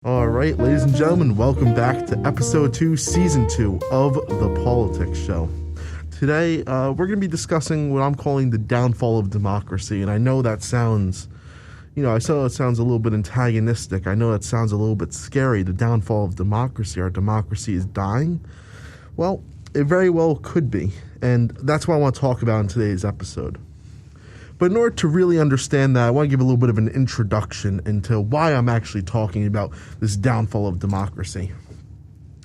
Alright, ladies and gentlemen, welcome back to episode 2, season 2 of the Paulitics show. Today, we're going to be discussing what I'm calling the downfall of democracy, and I know that sounds, it sounds a little bit antagonistic. I know that sounds a little bit scary, the downfall of democracy. Our democracy is dying. Well, it very well could be, and that's what I want to talk about in today's episode. But in order to really understand that, I want to give a little bit of an introduction into why I'm actually talking about this downfall of democracy.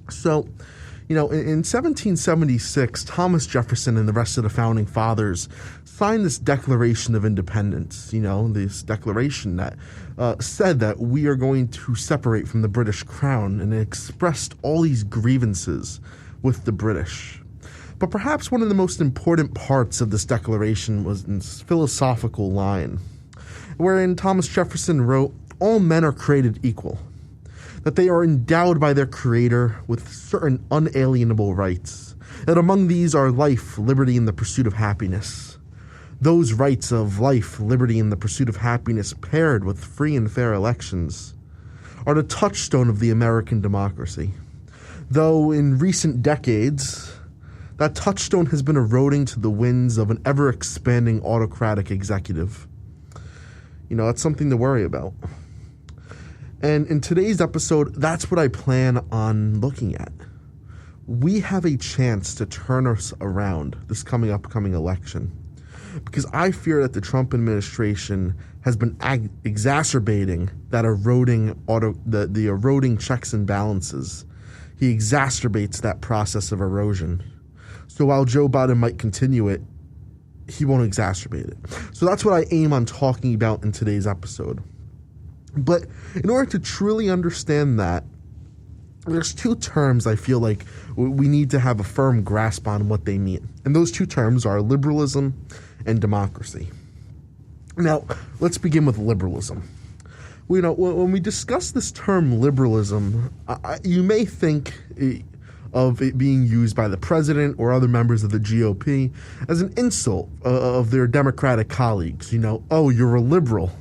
So, in 1776, Thomas Jefferson and the rest of the founding fathers signed this Declaration of Independence, this declaration that said that we are going to separate from the British Crown, and it expressed all these grievances with the British. But perhaps one of the most important parts of this declaration was in this philosophical line, wherein Thomas Jefferson wrote, "All men are created equal, that they are endowed by their Creator with certain unalienable rights, that among these are life, liberty, and the pursuit of happiness. Those rights of life, liberty, and the pursuit of happiness, paired with free and fair elections, are the touchstone of the American democracy. Though in recent decades, that touchstone has been eroding to the winds of an ever-expanding autocratic executive." That's something to worry about. And in today's episode, that's what I plan on looking at. We have a chance to turn us around this upcoming election, because I fear that the Trump administration has been exacerbating that the eroding checks and balances. He exacerbates that process of erosion. So while Joe Biden might continue it, he won't exacerbate it. So that's what I aim on talking about in today's episode. But in order to truly understand that, there's two terms I feel like we need to have a firm grasp on what they mean. And those two terms are liberalism and democracy. Now, let's begin with liberalism. When we discuss this term liberalism, you may think of it being used by the president or other members of the GOP as an insult of their Democratic colleagues. Oh, you're a liberal.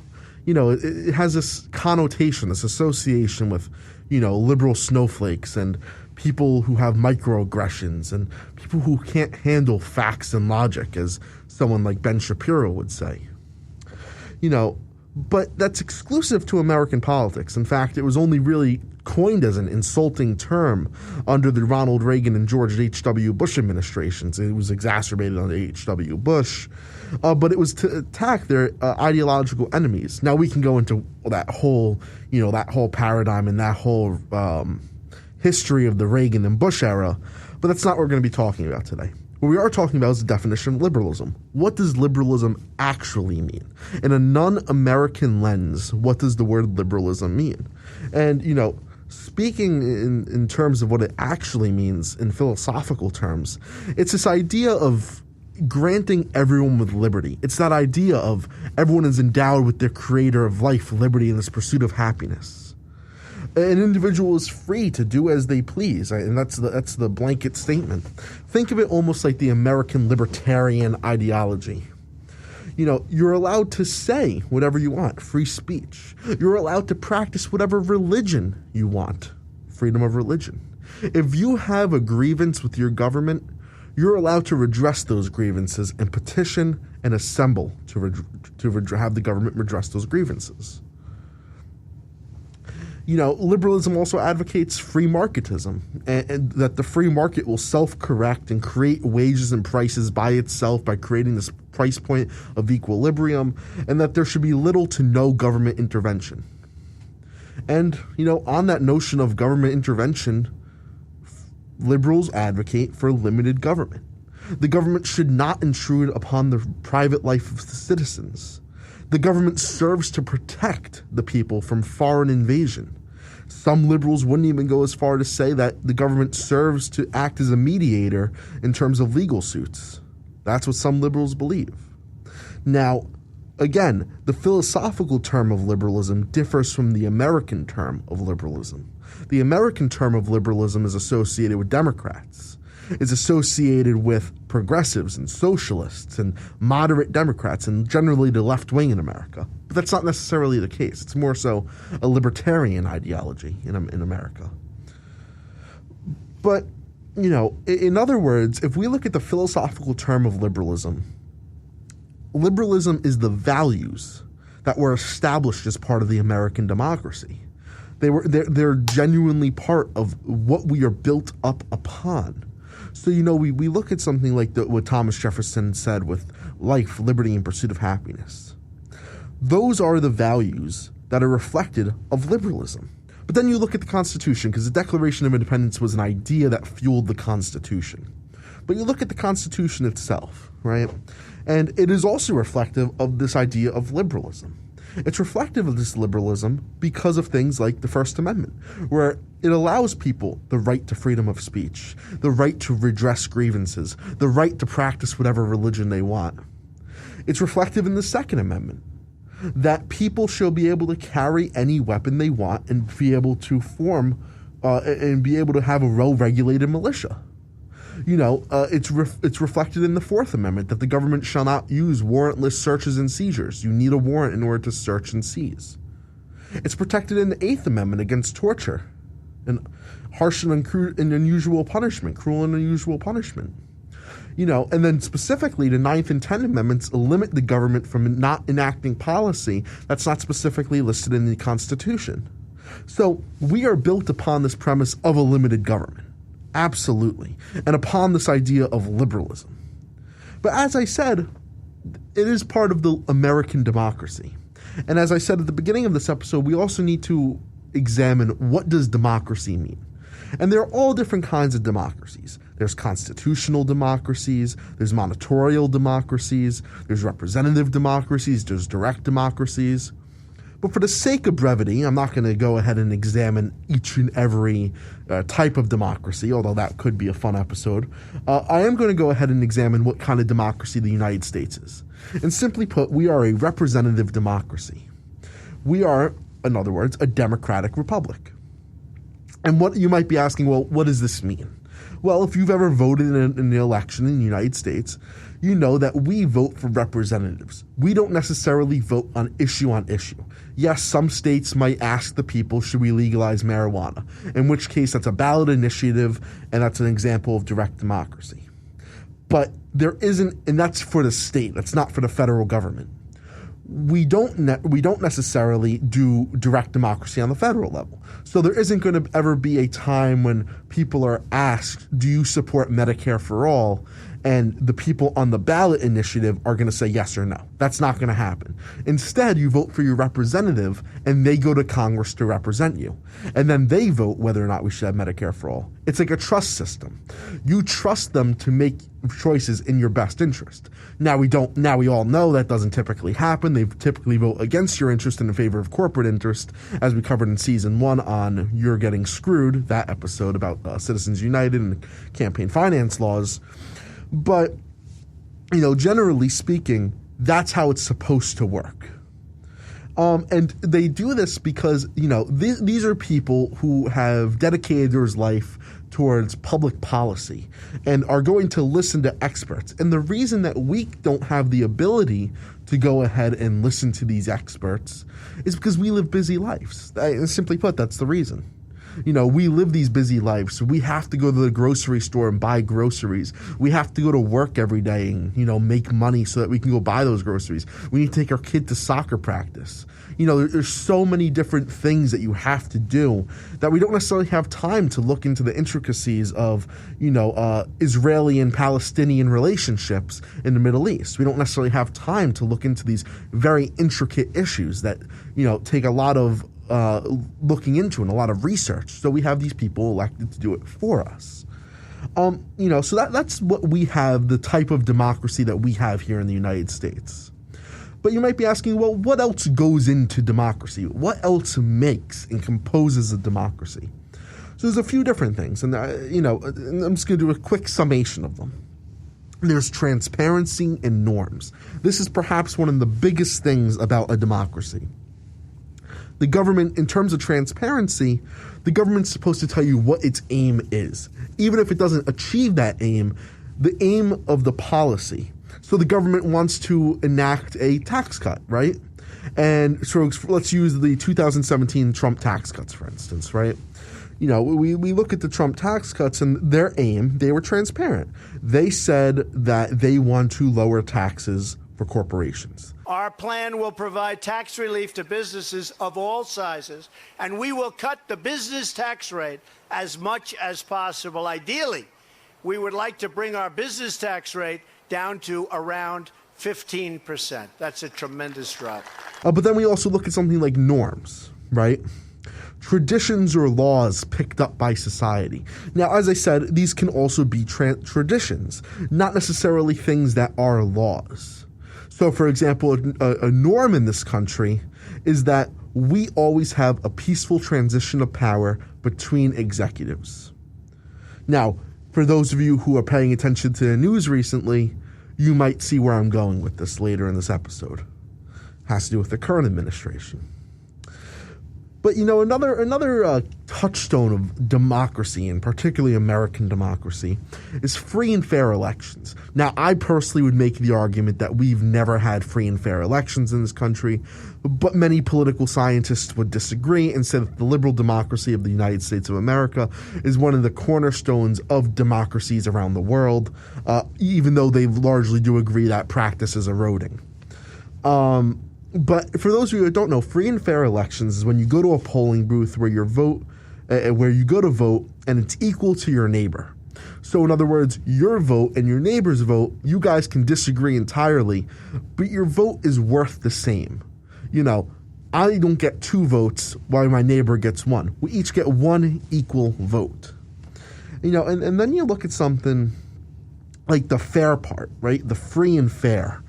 It has this connotation, this association with, liberal snowflakes and people who have microaggressions and people who can't handle facts and logic, as someone like Ben Shapiro would say. But that's exclusive to American politics. In fact, it was only really coined as an insulting term under the Ronald Reagan and George H.W. Bush administrations. It was exacerbated under H.W. Bush, but it was to attack their ideological enemies. Now we can go into that whole paradigm and that whole history of the Reagan and Bush era, but that's not what we're going to be talking about today. What we are talking about is the definition of liberalism. What does liberalism actually mean? In a non-American lens, what does the word liberalism mean? And, speaking in terms of what it actually means in philosophical terms, it's this idea of granting everyone with liberty. It's that idea of everyone is endowed with their Creator of life, liberty, and this pursuit of happiness. An individual is free to do as they please, right? And that's the blanket statement. Think of it almost like the American libertarian ideology. You're allowed to say whatever you want, free speech. You're allowed to practice whatever religion you want, freedom of religion. If you have a grievance with your government, you're allowed to redress those grievances and petition and assemble to have the government redress those grievances. Liberalism also advocates free marketism, and that the free market will self-correct and create wages and prices by itself by creating this price point of equilibrium, and that there should be little to no government intervention. And, on that notion of government intervention, liberals advocate for limited government. The government should not intrude upon the private life of the citizens. The government serves to protect the people from foreign invasion. Some liberals wouldn't even go as far to say that the government serves to act as a mediator in terms of legal suits. That's what some liberals believe. Now, again, the philosophical term of liberalism differs from the American term of liberalism. The American term of liberalism is associated with Democrats. is associated with progressives and socialists and moderate Democrats and generally the left wing in America. But that's not necessarily the case. It's more so a libertarian ideology in America. But, in other words, if we look at the philosophical term of liberalism, liberalism is the values that were established as part of the American democracy. They're genuinely part of what we are built up upon. So, we look at something like what Thomas Jefferson said with life, liberty, and pursuit of happiness. Those are the values that are reflected of liberalism. But then you look at the Constitution, because the Declaration of Independence was an idea that fueled the Constitution. But you look at the Constitution itself, right? And it is also reflective of this idea of liberalism. It's reflective of this liberalism because of things like the First Amendment, where it allows people the right to freedom of speech, the right to redress grievances, the right to practice whatever religion they want. It's reflective in the Second Amendment, that people shall be able to carry any weapon they want and be able to form and be able to have a well-regulated militia. It's reflected in the Fourth Amendment that the government shall not use warrantless searches and seizures. You need a warrant in order to search and seize. It's protected in the Eighth Amendment against torture and harsh and unusual punishment, cruel and unusual punishment. And then specifically the Ninth and Tenth Amendments limit the government from not enacting policy that's not specifically listed in the Constitution. So we are built upon this premise of a limited government. Absolutely. And upon this idea of liberalism. But as I said, it is part of the American democracy. And as I said at the beginning of this episode, we also need to examine what does democracy mean. And there are all different kinds of democracies. There's constitutional democracies, there's monitorial democracies, there's representative democracies, there's direct democracies. But for the sake of brevity, I'm not going to go ahead and examine each and every type of democracy, although that could be a fun episode. I am going to go ahead and examine what kind of democracy the United States is. And simply put, we are a representative democracy. We are, in other words, a democratic republic. And what you might be asking, well, what does this mean? Well, if you've ever voted in an election in the United States, you know that we vote for representatives. We don't necessarily vote on issue. Yes, some states might ask the people, should we legalize marijuana? In which case, that's a ballot initiative, and that's an example of direct democracy. But there isn't, and that's for the state. That's not for the federal government. We don't necessarily do direct democracy on the federal level. So there isn't going to ever be a time when people are asked, do you support Medicare for all? And the people on the ballot initiative are going to say yes or no. That's not going to happen. Instead, you vote for your representative, and they go to Congress to represent you. And then they vote whether or not we should have Medicare for all. It's like a trust system. You trust them to make choices in your best interest. Now we all know that doesn't typically happen. They typically vote against your interest and in favor of corporate interest, as we covered in season 1 on You're Getting Screwed, that episode about Citizens United and campaign finance laws. But, generally speaking, that's how it's supposed to work. And they do this because, these are people who have dedicated their life towards public policy and are going to listen to experts. And the reason that we don't have the ability to go ahead and listen to these experts is because we live busy lives. Simply put, that's the reason. We live these busy lives. So we have to go to the grocery store and buy groceries. We have to go to work every day and, make money so that we can go buy those groceries. We need to take our kid to soccer practice. There's so many different things that you have to do that we don't necessarily have time to look into the intricacies of, Israeli and Palestinian relationships in the Middle East. We don't necessarily have time to look into these very intricate issues that, take a lot of looking into and a lot of research. So we have these people elected to do it for us. So that's what we have, the type of democracy that we have here in the United States. But you might be asking, well, what else goes into democracy? What else makes and composes a democracy? So there's a few different things, and I'm just going to do a quick summation of them. There's transparency and norms. This is perhaps one of the biggest things about a democracy. The government, in terms of transparency, the government's supposed to tell you what its aim is. Even if it doesn't achieve that aim, the aim of the policy. So the government wants to enact a tax cut, right? And so let's use the 2017 Trump tax cuts, for instance, right? You know, we look at the Trump tax cuts and their aim, they were transparent. They said that they want to lower taxes for corporations. Our plan will provide tax relief to businesses of all sizes, and we will cut the business tax rate as much as possible. Ideally, we would like to bring our business tax rate down to around 15%. That's a tremendous drop. But then we also look at something like norms, right? Traditions or laws picked up by society. Now, as I said, these can also be traditions, not necessarily things that are laws. So, for example, a norm in this country is that we always have a peaceful transition of power between executives. Now, for those of you who are paying attention to the news recently, you might see where I'm going with this later in this episode. It has to do with the current administration. But, you know, another touchstone of democracy, and particularly American democracy, is free and fair elections. Now, I personally would make the argument that we've never had free and fair elections in this country, but many political scientists would disagree and say that the liberal democracy of the United States of America is one of the cornerstones of democracies around the world, even though they largely do agree that practice is eroding. But for those of you who don't know, free and fair elections is when you go to a polling booth where you go to vote and it's equal to your neighbor. So in other words, your vote and your neighbor's vote, you guys can disagree entirely, but your vote is worth the same. You know, I don't get 2 votes while my neighbor gets 1. We each get 1 equal vote. You know, and then you look at something like the fair part, right? The free and fair.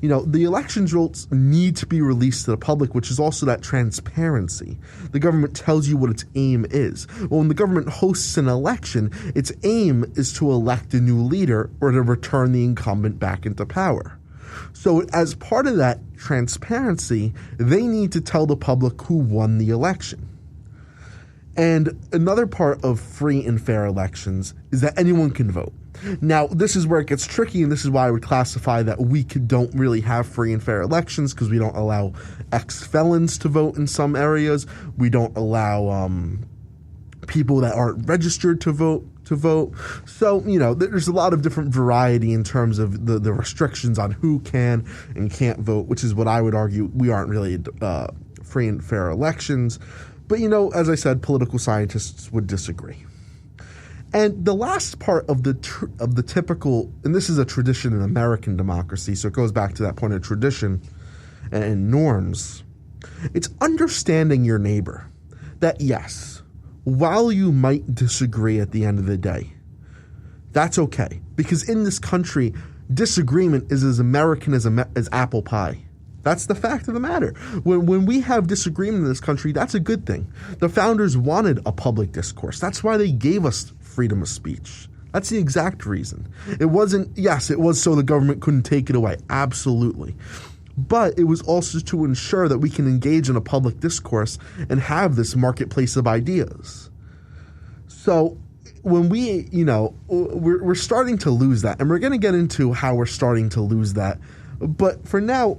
You know, the election results need to be released to the public, which is also that transparency. The government tells you what its aim is. Well, when the government hosts an election, its aim is to elect a new leader or to return the incumbent back into power. So as part of that transparency, they need to tell the public who won the election. And another part of free and fair elections is that anyone can vote. Now, this is where it gets tricky, and this is why I would classify that we don't really have free and fair elections, because we don't allow ex-felons to vote in some areas. We don't allow people that aren't registered to vote. So, you know, there's a lot of different variety in terms of the restrictions on who can and can't vote, which is what I would argue we aren't really free and fair elections. But, you know, as I said, political scientists would disagree. And the last part of the typical, and this is a tradition in American democracy, so it goes back to that point of tradition and norms, it's understanding your neighbor. That yes, while you might disagree at the end of the day, that's okay. Because in this country, disagreement is as American as apple pie. That's the fact of the matter. When we have disagreement in this country, that's a good thing. The founders wanted a public discourse. That's why they gave us freedom of speech. That's the exact reason. It wasn't, yes, it was so the government couldn't take it away. Absolutely. But it was also to ensure that we can engage in a public discourse and have this marketplace of ideas. So when we, you know, we're starting to lose that. And we're going to get into how we're starting to lose that. But for now,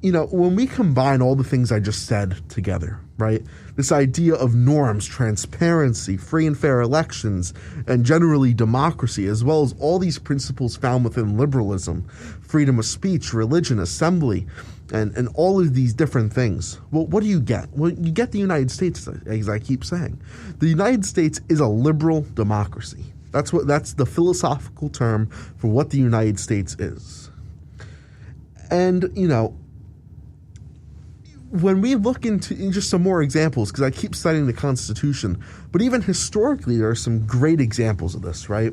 you know, when we combine all the things I just said together, right? This idea of norms, transparency, free and fair elections, and generally democracy, as well as all these principles found within liberalism, freedom of speech, religion, assembly, and all of these different things. Well, what do you get? Well, you get the United States, as I keep saying. The United States is a liberal democracy. That's the philosophical term for what the United States is. And, you know, when we look into just some more examples, because I keep citing the Constitution, but even historically there are some great examples of this, right?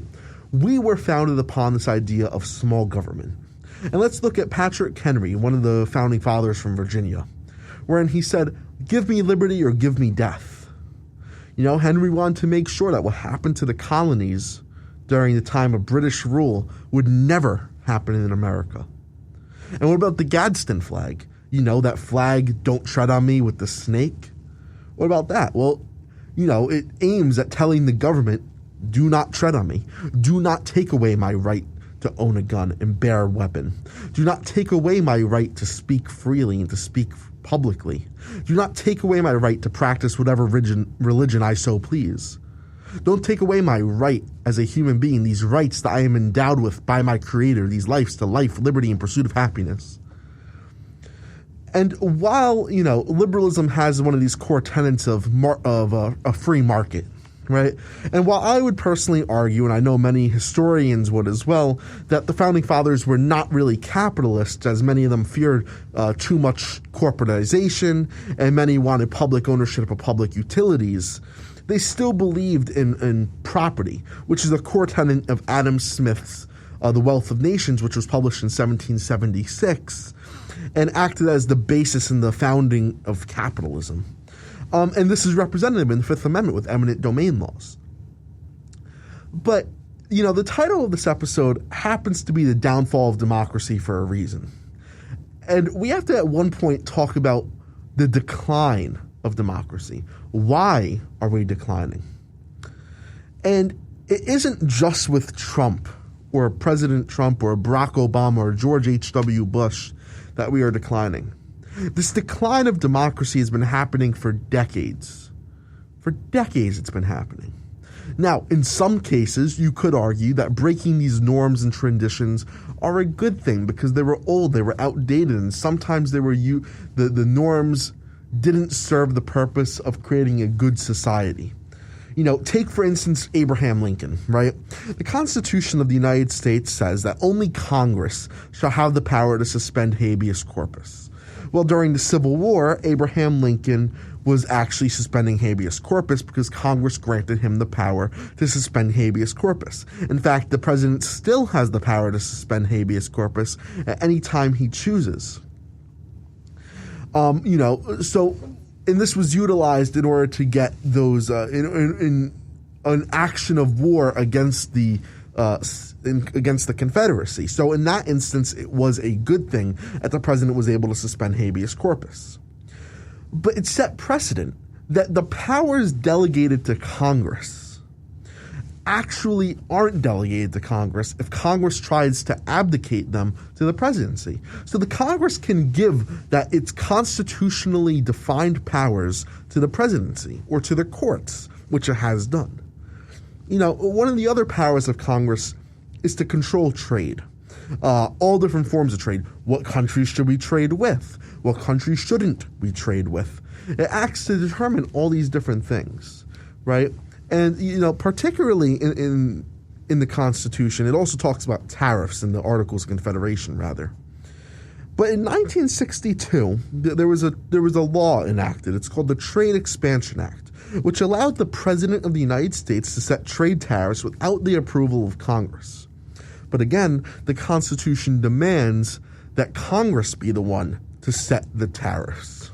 We were founded upon this idea of small government. And let's look at Patrick Henry, one of the founding fathers from Virginia, wherein he said, "Give me liberty or give me death." You know, Henry wanted to make sure that what happened to the colonies during the time of British rule would never happen in America. And what about the Gadsden flag? You know, that flag, "Don't tread on me" with the snake? What about that? Well, you know, it aims at telling the government, do not tread on me. Do not take away my right to own a gun and bear a weapon. Do not take away my right to speak freely and to speak publicly. Do not take away my right to practice whatever religion I so please. Don't take away my right as a human being, these rights that I am endowed with by my Creator, these rights to life, liberty, and pursuit of happiness. And while, you know, liberalism has one of these core tenets of a free market, right? And while I would personally argue, and I know many historians would as well, that the Founding Fathers were not really capitalists, as many of them feared too much corporatization, and many wanted public ownership of public utilities, they still believed in property, which is a core tenet of Adam Smith's The Wealth of Nations, which was published in 1776, and acted as the basis in the founding of capitalism. And this is representative in the Fifth Amendment with eminent domain laws. But, you know, the title of this episode happens to be The Downfall of Democracy for a reason. And we have to at one point talk about the decline of democracy. Why are we declining? And it isn't just with Trump or President Trump or Barack Obama or George H.W. Bush that we are declining. This decline of democracy has been happening for decades. For decades it's been happening. Now, in some cases, you could argue that breaking these norms and traditions are a good thing because they were old, they were outdated, and sometimes they were the norms didn't serve the purpose of creating a good society. You know, take, for instance, Abraham Lincoln, right? The Constitution of the United States says that only Congress shall have the power to suspend habeas corpus. Well, during the Civil War, Abraham Lincoln was actually suspending habeas corpus because Congress granted him the power to suspend habeas corpus. In fact, the president still has the power to suspend habeas corpus at any time he chooses. You know, so, and this was utilized in order to get those, in an action of war against the Confederacy. So in that instance, it was a good thing that the president was able to suspend habeas corpus. But it set precedent that the powers delegated to Congress actually aren't delegated to Congress if Congress tries to abdicate them to the presidency. So the Congress can give that its constitutionally defined powers to the presidency or to the courts, which it has done. You know, one of the other powers of Congress is to control trade. All different forms of trade. What countries should we trade with? What countries shouldn't we trade with? It acts to determine all these different things, right? And, you know, particularly in the Constitution, it also talks about tariffs in the Articles of Confederation, rather. But in 1962, there was a law enacted. It's called the Trade Expansion Act, which allowed the President of the United States to set trade tariffs without the approval of Congress. But again, the Constitution demands that Congress be the one to set the tariffs.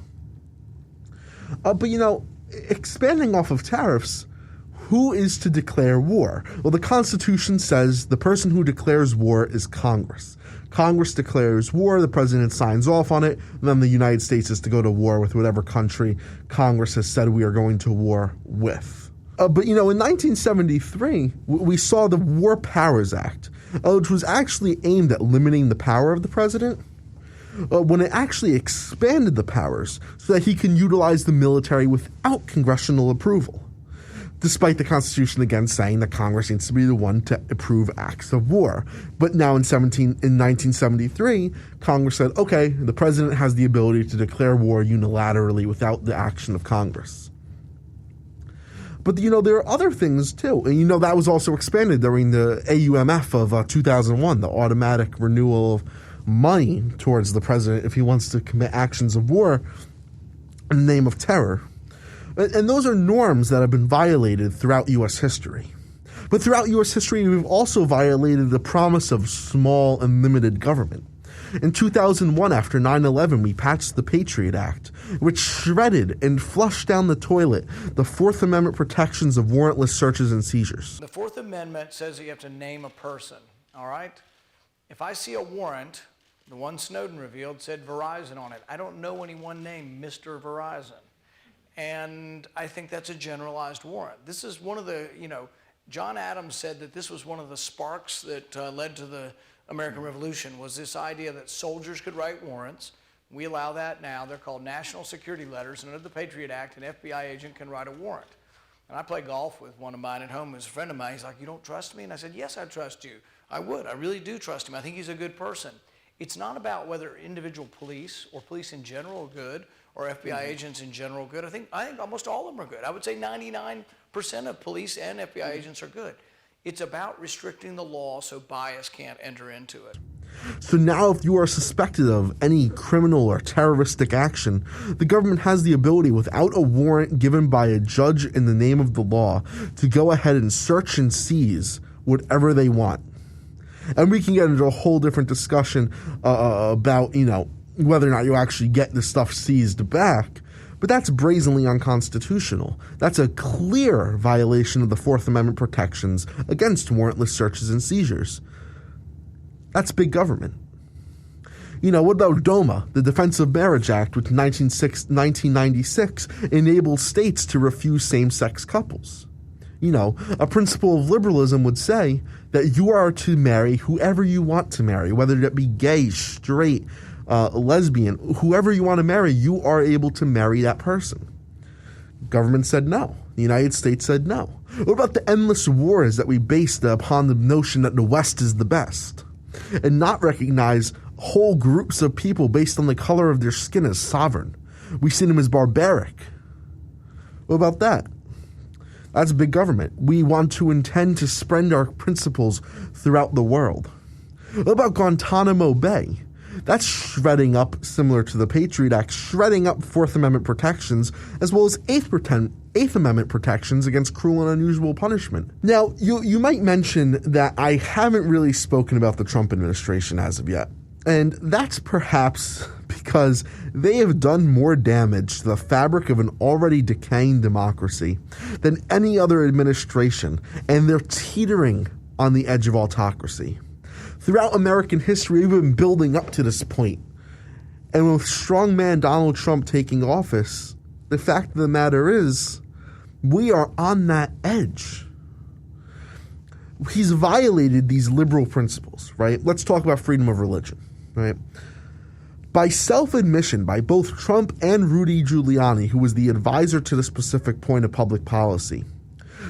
But, you know, expanding off of tariffs, who is to declare war? Well, the Constitution says the person who declares war is Congress. Congress declares war, the president signs off on it, and then the United States is to go to war with whatever country Congress has said we are going to war with. But, you know, in 1973, we saw the War Powers Act, which was actually aimed at limiting the power of the president, when it actually expanded the powers so that he can utilize the military without congressional approval, despite the Constitution again saying that Congress needs to be the one to approve acts of war. But now in 1973, Congress said, okay, the president has the ability to declare war unilaterally without the action of Congress. But, you know, there are other things, too. And, you know, that was also expanded during the AUMF of 2001, the automatic renewal of money towards the president if he wants to commit actions of war in the name of terror. And those are norms that have been violated throughout U.S. history. But throughout U.S. history, we've also violated the promise of small and limited government. In 2001, after 9/11, we passed the Patriot Act, which shredded and flushed down the toilet the Fourth Amendment protections of warrantless searches and seizures. The Fourth Amendment says that you have to name a person, all right? If I see a warrant The one Snowden revealed said Verizon on it. I don't know anyone named Mr. Verizon. And I think that's a generalized warrant. This is one of the, John Adams said that this was one of the sparks that led to the American Revolution, was this idea that soldiers could write warrants. We allow that now. They're called national security letters, and under the Patriot Act, an FBI agent can write a warrant. And I play golf with one of mine at home who's a friend of mine. He's like, "You don't trust me?" And I said, "Yes, I trust you. I would. I really do trust him. I think he's a good person." It's not about whether individual police or police in general are good or FBI agents in general are good. I think almost all of them are good. I would say 99% of police and FBI agents are good. It's about restricting the law so bias can't enter into it. So now if you are suspected of any criminal or terroristic action, the government has the ability, without a warrant given by a judge in the name of the law, to go ahead and search and seize whatever they want. And we can get into a whole different discussion about, whether or not you actually get the stuff seized back. But that's brazenly unconstitutional. That's a clear violation of the Fourth Amendment protections against warrantless searches and seizures. That's big government. What about DOMA, the Defense of Marriage Act, which in 1996 enabled states to refuse same-sex couples? A principle of liberalism would say that you are to marry whoever you want to marry, whether that be gay, straight, lesbian, whoever you want to marry, you are able to marry that person. Government said no. The United States said no. What about the endless wars that we based upon the notion that the West is the best, and not recognize whole groups of people based on the color of their skin as sovereign? We see them as barbaric. What about that? That's big government. We want to intend to spread our principles throughout the world. What about Guantanamo Bay? That's shredding up, similar to the Patriot Act, shredding up Fourth Amendment protections, as well as Eighth Amendment protections against cruel and unusual punishment. Now, you might mention that I haven't really spoken about the Trump administration as of yet. And that's perhaps because they have done more damage to the fabric of an already decaying democracy than any other administration, and they're teetering on the edge of autocracy. Throughout American history, we've been building up to this point. And with strongman Donald Trump taking office, the fact of the matter is, we are on that edge. He's violated these liberal principles, right? Let's talk about freedom of religion, right? By self-admission, by both Trump and Rudy Giuliani, who was the advisor to the specific point of public policy,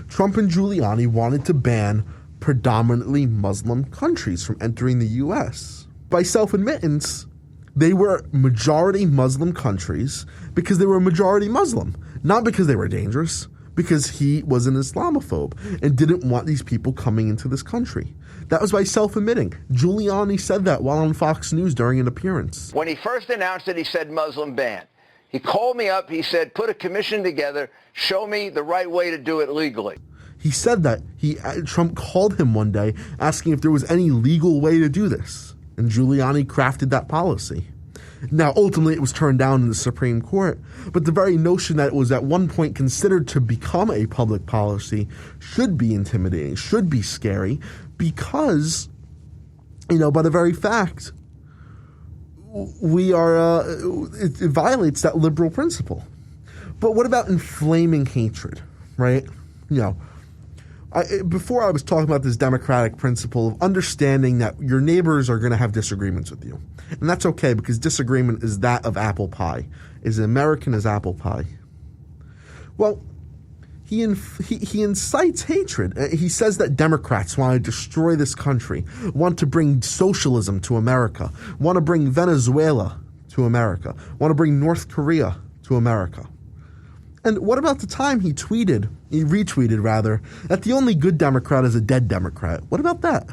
Trump and Giuliani wanted to ban predominantly Muslim countries from entering the U.S. By self-admittance, they were majority Muslim countries because they were majority Muslim, not because they were dangerous, because he was an Islamophobe and didn't want these people coming into this country. That was by self-admitting. Giuliani said that while on Fox News during an appearance. When he first announced it, he said Muslim ban. He called me up. He said, put a commission together. Show me the right way to do it legally. He said that. Trump called him one day asking if there was any legal way to do this. And Giuliani crafted that policy. Now, ultimately, it was turned down in the Supreme Court. But the very notion that it was at one point considered to become a public policy should be intimidating, should be scary, because, by the very fact, it violates that liberal principle. But what about inflaming hatred, right? Before I was talking about this democratic principle of understanding that your neighbors are going to have disagreements with you. And that's okay, because disagreement is that of apple pie. Is American as apple pie. Well, he incites hatred. He says that Democrats want to destroy this country, want to bring socialism to America, want to bring Venezuela to America, want to bring North Korea to America. And what about the time he retweeted, that the only good Democrat is a dead Democrat? What about that?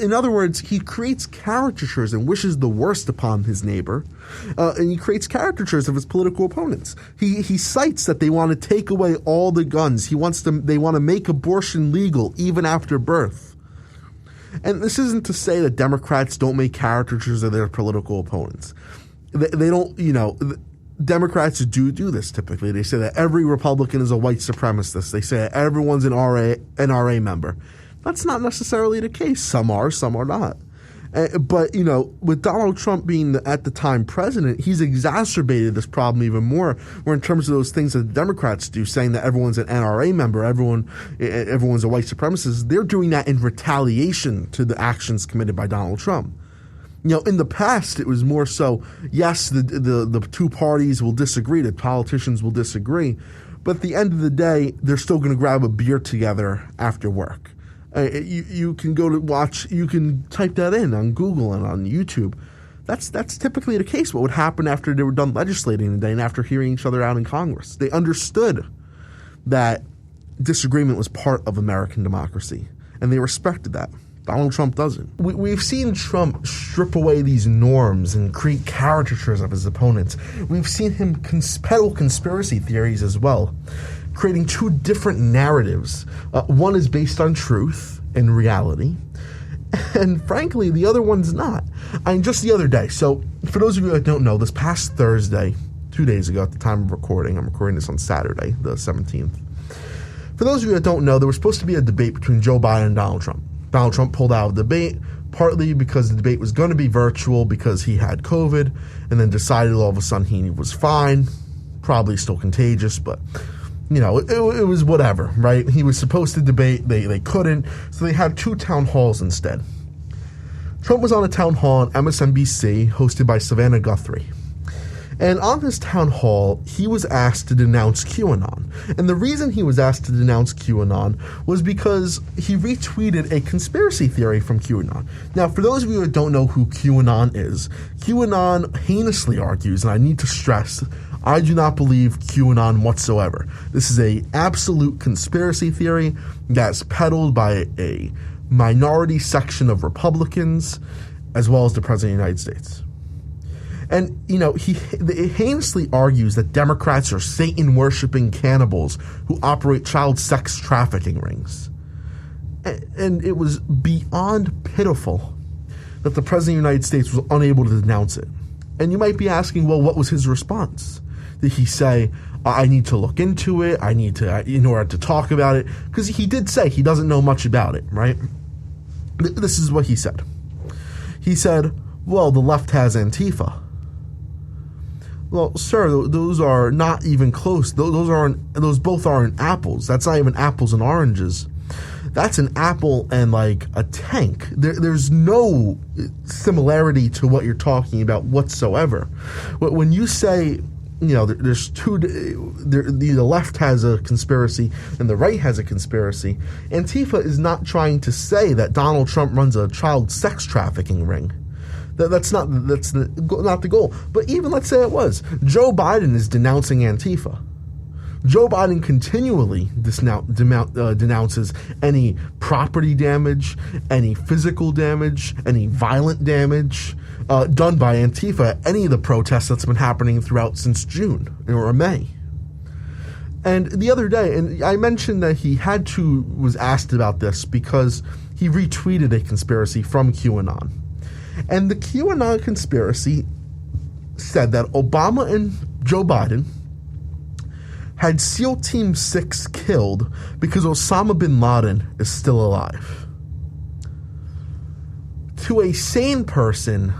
In other words, he creates caricatures and wishes the worst upon his neighbor, and he creates caricatures of his political opponents. He cites that they want to take away all the guns. They want to make abortion legal even after birth. And this isn't to say that Democrats don't make caricatures of their political opponents. They don't, Democrats do this typically. They say that every Republican is a white supremacist. They say that everyone's an NRA member. That's not necessarily the case. Some are, some are not. But, with Donald Trump being at the time president, he's exacerbated this problem even more, where in terms of those things that the Democrats do, saying that everyone's an NRA member, everyone's a white supremacist, they're doing that in retaliation to the actions committed by Donald Trump. In the past, it was more so, yes, the two parties will disagree, the politicians will disagree, but at the end of the day, they're still going to grab a beer together after work. You can go to watch, you can type that in on Google and on YouTube. That's typically the case. What would happen after they were done legislating today and after hearing each other out in Congress? They understood that disagreement was part of American democracy, and they respected that. Donald Trump doesn't. We've seen Trump strip away these norms and create caricatures of his opponents. We've seen him peddle conspiracy theories as well, creating two different narratives. One is based on truth and reality, and frankly, the other one's not. Just the other day, so for those of you that don't know, this past Thursday, 2 days ago at the time of recording, I'm recording this on Saturday, the 17th. For those of you that don't know, there was supposed to be a debate between Joe Biden and Donald Trump. Donald Trump pulled out of the debate, partly because the debate was going to be virtual because he had COVID, and then decided all of a sudden he was fine, probably still contagious, but it was whatever, right? He was supposed to debate, they couldn't, so they had two town halls instead. Trump was on a town hall on MSNBC hosted by Savannah Guthrie. And on this town hall, he was asked to denounce QAnon. And the reason he was asked to denounce QAnon was because he retweeted a conspiracy theory from QAnon. Now, for those of you that don't know who QAnon is, QAnon heinously argues, and I need to stress, I do not believe QAnon whatsoever. This is an absolute conspiracy theory that's peddled by a minority section of Republicans, as well as the President of the United States. And, he heinously argues that Democrats are Satan-worshipping cannibals who operate child sex trafficking rings. And it was beyond pitiful that the President of the United States was unable to denounce it. And you might be asking, well, what was his response? Did he say, I need to look into it, I need to, in order to talk about it? Because he did say he doesn't know much about it, right? This is what he said. He said, well, the left has Antifa. Well, sir, those are not even close. Those both aren't apples. That's not even apples and oranges. That's an apple and like a tank. There's no similarity to what you're talking about whatsoever. When you say, there's two, the left has a conspiracy and the right has a conspiracy, Antifa is not trying to say that Donald Trump runs a child sex trafficking ring. That's not the goal. But even let's say it was. Joe Biden is denouncing Antifa. Joe Biden continually denounces any property damage, any physical damage, any violent damage done by Antifa at any of the protests that's been happening throughout since June or May. And the other day, and I mentioned that he was asked about this because he retweeted a conspiracy from QAnon. And the QAnon conspiracy said that Obama and Joe Biden had SEAL Team 6 killed because Osama bin Laden is still alive. To a sane person,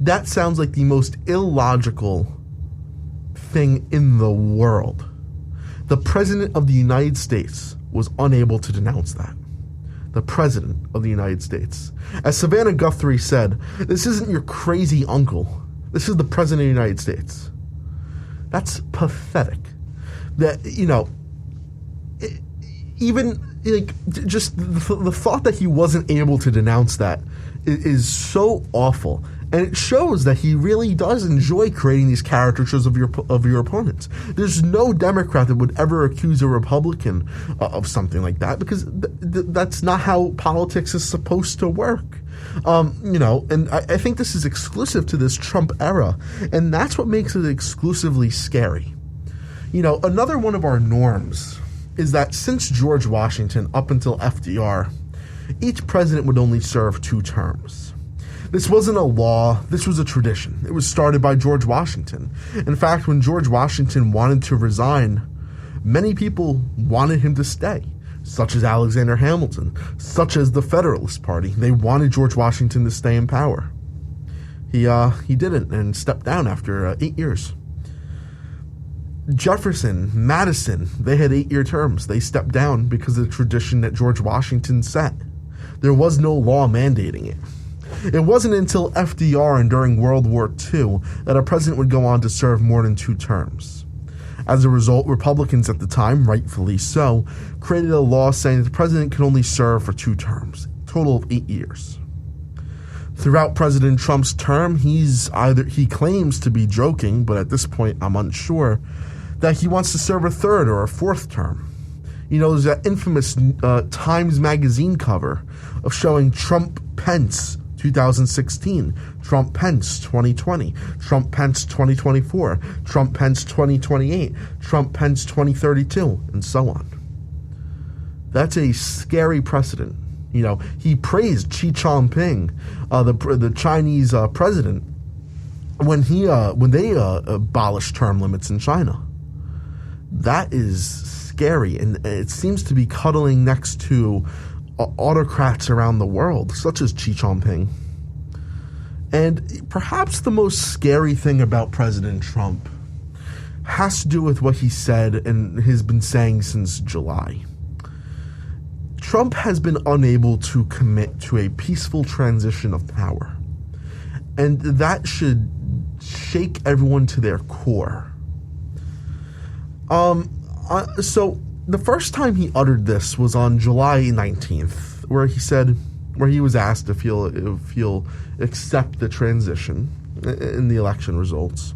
that sounds like the most illogical thing in the world. The President of the United States was unable to denounce that. The President of the United States. As Savannah Guthrie said, this isn't your crazy uncle. This is the President of the United States. That's pathetic. That, just the thought that he wasn't able to denounce that is so awful. And it shows that he really does enjoy creating these caricatures of your opponents. There's no Democrat that would ever accuse a Republican of something like that, because that's not how politics is supposed to work. And I think this is exclusive to this Trump era, and that's what makes it exclusively scary. Another one of our norms is that since George Washington up until FDR, each president would only serve 2 terms. This wasn't a law, this was a tradition. It was started by George Washington. In fact, when George Washington wanted to resign, many people wanted him to stay. such as Alexander Hamilton, such as the Federalist Party. They wanted George Washington to stay in power. He didn't, and stepped down after 8 years. Jefferson, Madison, they had 8-year terms. They stepped down because of the tradition that George Washington set. There was no law mandating it. It wasn't until FDR and during World War II that a president would go on to serve more than 2 terms. As a result, Republicans at the time, rightfully so, created a law saying that the president could only serve for 2 terms, a total of 8 years. Throughout President Trump's term, he claims to be joking, but at this point I'm unsure, that he wants to serve a 3rd or a 4th term. You know, there's that infamous Times magazine cover of showing Trump-Pence 2016, Trump-Pence 2020, Trump-Pence 2024, Trump-Pence 2028, Trump-Pence 2032, and so on. That's a scary precedent. You know, he praised Xi Jinping, the Chinese president, when they abolished term limits in China. That is scary, and it seems to be cuddling next to autocrats around the world, such as Xi Jinping. And perhaps the most scary thing about President Trump has to do with what he said and has been saying since July. Trump has been unable to commit to a peaceful transition of power, and that should shake everyone to their core. So the first time he uttered this was on July 19th, where he was asked if he'll accept the transition in the election results.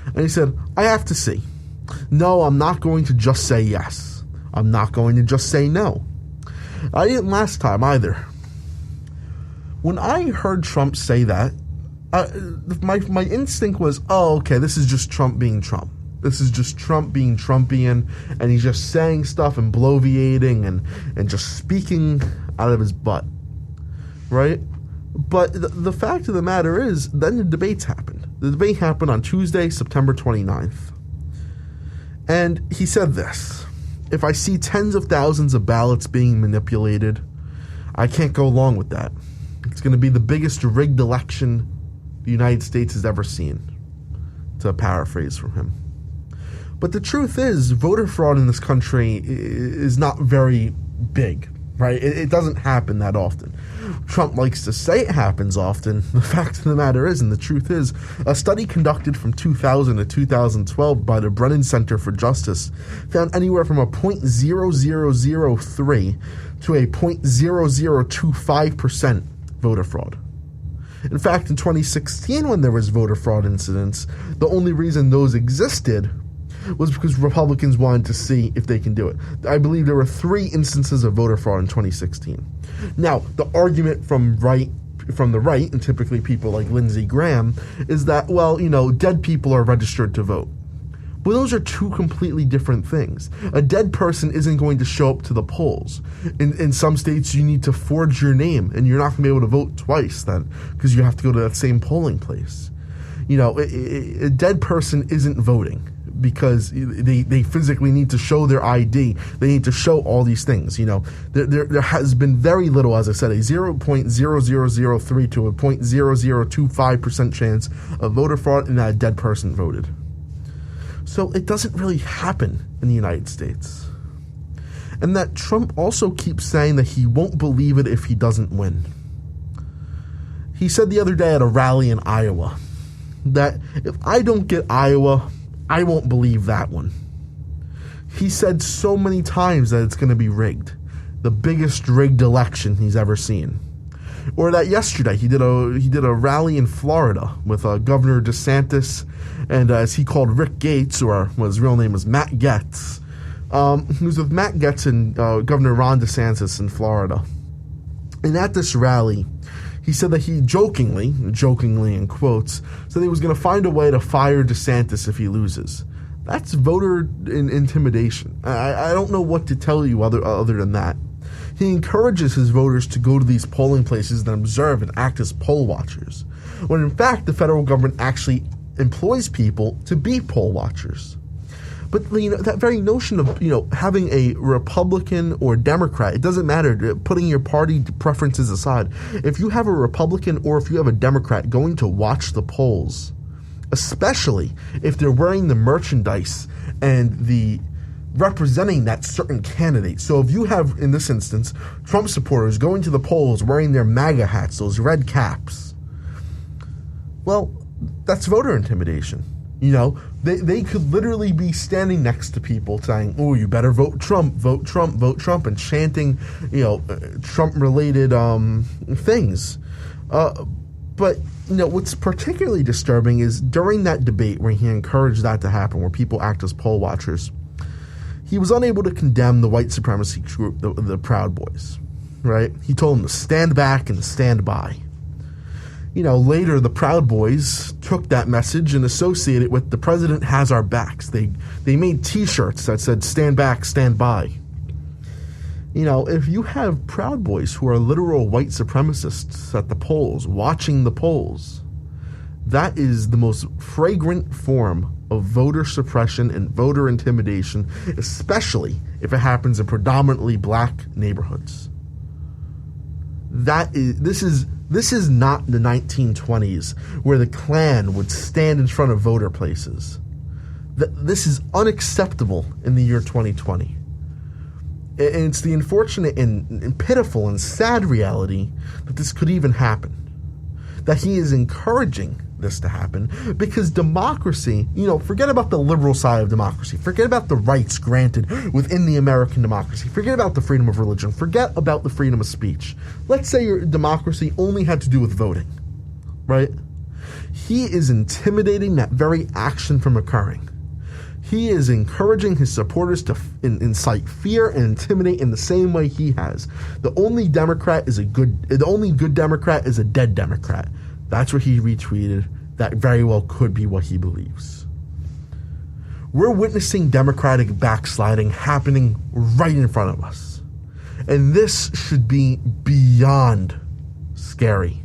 And he said, "I have to see. No, I'm not going to just say yes. I'm not going to just say no." I didn't last time either. When I heard Trump say that, my instinct was, oh, okay, this is just Trump being Trump. This is just Trump being Trumpian, and he's just saying stuff and bloviating and just speaking out of his butt, right? But the fact of the matter is, then the debates happened. The debate happened on Tuesday, September 29th. And he said this: "If I see tens of thousands of ballots being manipulated, I can't go along with that. It's going to be the biggest rigged election the United States has ever seen," to paraphrase from him. But the truth is, voter fraud in this country is not very big, right? It doesn't happen that often. Trump likes to say it happens often. The fact of the matter is, and the truth is, a study conducted from 2000 to 2012 by the Brennan Center for Justice found anywhere from a 0.0003 to a 0.0025% voter fraud. In fact, in 2016, when there was voter fraud incidents, the only reason those existed was because Republicans wanted to see if they can do it. I believe there were 3 instances of voter fraud in 2016. Now, the argument from the right, and typically people like Lindsey Graham, is that, well, you know, dead people are registered to vote. But those are 2 completely different things. A dead person isn't going to show up to the polls. In some states, you need to forge your name, and you're not going to be able to vote twice then, because you have to go to that same polling place. You know, a dead person isn't voting, because they physically need to show their ID. They need to show all these things. You know, there has been very little, as I said, a 0.0003 to a 0.0025% chance of voter fraud and that a dead person voted. So it doesn't really happen in the United States. And that Trump also keeps saying that he won't believe it if he doesn't win. He said the other day at a rally in Iowa that if I don't get Iowa, I won't believe that one. He said so many times that it's going to be rigged. The biggest rigged election he's ever seen. Or that yesterday he did a rally in Florida with Governor DeSantis and as he called Rick Gates, or his real name was Matt Gaetz. He was with Matt Gaetz and Governor Ron DeSantis in Florida. And at this rally, he said that he jokingly in quotes, said he was going to find a way to fire DeSantis if he loses. That's voter intimidation. I don't know what to tell you other than that. He encourages his voters to go to these polling places and observe and act as poll watchers, when in fact the federal government actually employs people to be poll watchers. But that very notion of having a Republican or Democrat, it doesn't matter, putting your party preferences aside. If you have a Republican or if you have a Democrat going to watch the polls, especially if they're wearing the merchandise and the representing that certain candidate. So if you have, in this instance, Trump supporters going to the polls wearing their MAGA hats, those red caps, well, that's voter intimidation. They could literally be standing next to people saying, "Oh, you better vote Trump, vote Trump, vote Trump," and chanting, Trump-related things. But what's particularly disturbing is during that debate where he encouraged that to happen, where people act as poll watchers, he was unable to condemn the white supremacy group, the Proud Boys, right? He told them to stand back and stand by. Later the Proud Boys took that message and associated it with the president has our backs. They made T-shirts that said "Stand back, stand by." If you have Proud Boys who are literal white supremacists at the polls, watching the polls, that is the most flagrant form of voter suppression and voter intimidation, especially if it happens in predominantly black neighborhoods. This is not the 1920s where the Klan would stand in front of voter places. This is unacceptable in the year 2020. And it's the unfortunate and pitiful and sad reality that this could even happen. That he is encouraging this to happen because democracy, forget about the liberal side of democracy. Forget about the rights granted within the American democracy. Forget about the freedom of religion. Forget about the freedom of speech. Let's say your democracy only had to do with voting, right? He is intimidating that very action from occurring. He is encouraging his supporters to incite fear and intimidate in the same way he has. The only good Democrat is a dead Democrat. That's what he retweeted. That very well could be what he believes. We're witnessing Democratic backsliding happening right in front of us. And this should be beyond scary.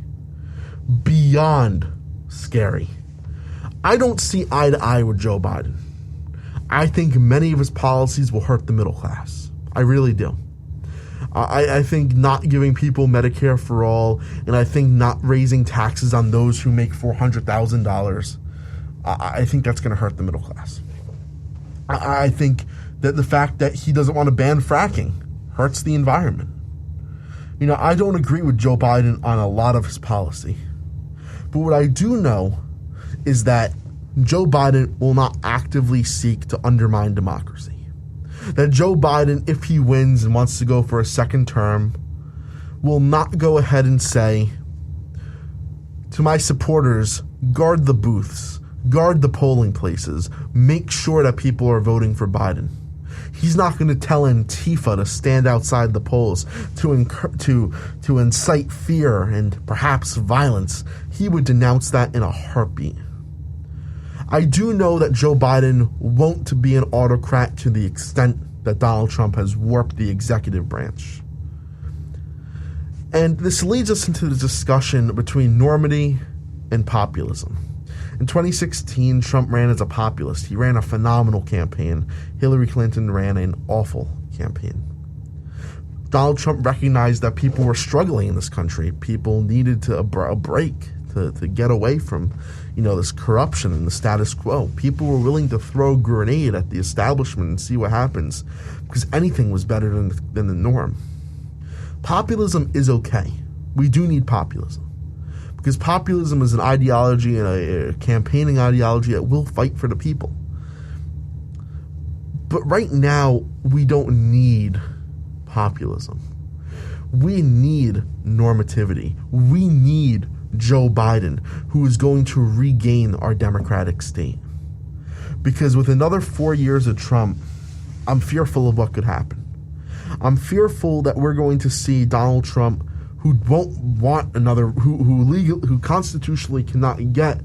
Beyond scary. I don't see eye to eye with Joe Biden. I think many of his policies will hurt the middle class. I really do. I think not giving people Medicare for all, and I think not raising taxes on those who make $400,000, I think that's going to hurt the middle class. I think that the fact that he doesn't want to ban fracking hurts the environment. I don't agree with Joe Biden on a lot of his policy. But what I do know is that Joe Biden will not actively seek to undermine democracy. That Joe Biden, if he wins and wants to go for a second term, will not go ahead and say to my supporters, guard the booths, guard the polling places, make sure that people are voting for Biden. He's not going to tell Antifa to stand outside the polls to incite fear and perhaps violence. He would denounce that in a heartbeat. I do know that Joe Biden won't be an autocrat to the extent that Donald Trump has warped the executive branch. And this leads us into the discussion between normity and populism. In 2016, Trump ran as a populist. He ran a phenomenal campaign. Hillary Clinton ran an awful campaign. Donald Trump recognized that people were struggling in this country. People needed a break to get away from this corruption and the status quo. People were willing to throw a grenade at the establishment and see what happens because anything was better than the norm. Populism is okay. We do need populism because populism is an ideology and a campaigning ideology that will fight for the people. But right now, we don't need populism. We need normativity. We need Joe Biden, who is going to regain our democratic state. Because with another 4 years of Trump, I'm fearful of what could happen. I'm fearful that we're going to see Donald Trump, who won't want another, who constitutionally cannot get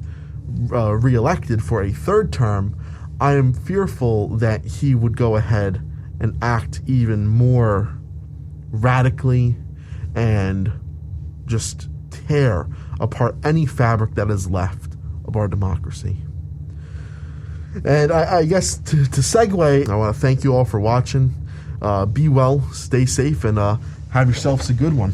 reelected for a third term. I am fearful that he would go ahead and act even more radically and just tear apart any fabric that is left of our democracy. And I guess to segue, I want to thank you all for watching. Be well, stay safe, and have yourselves a good one.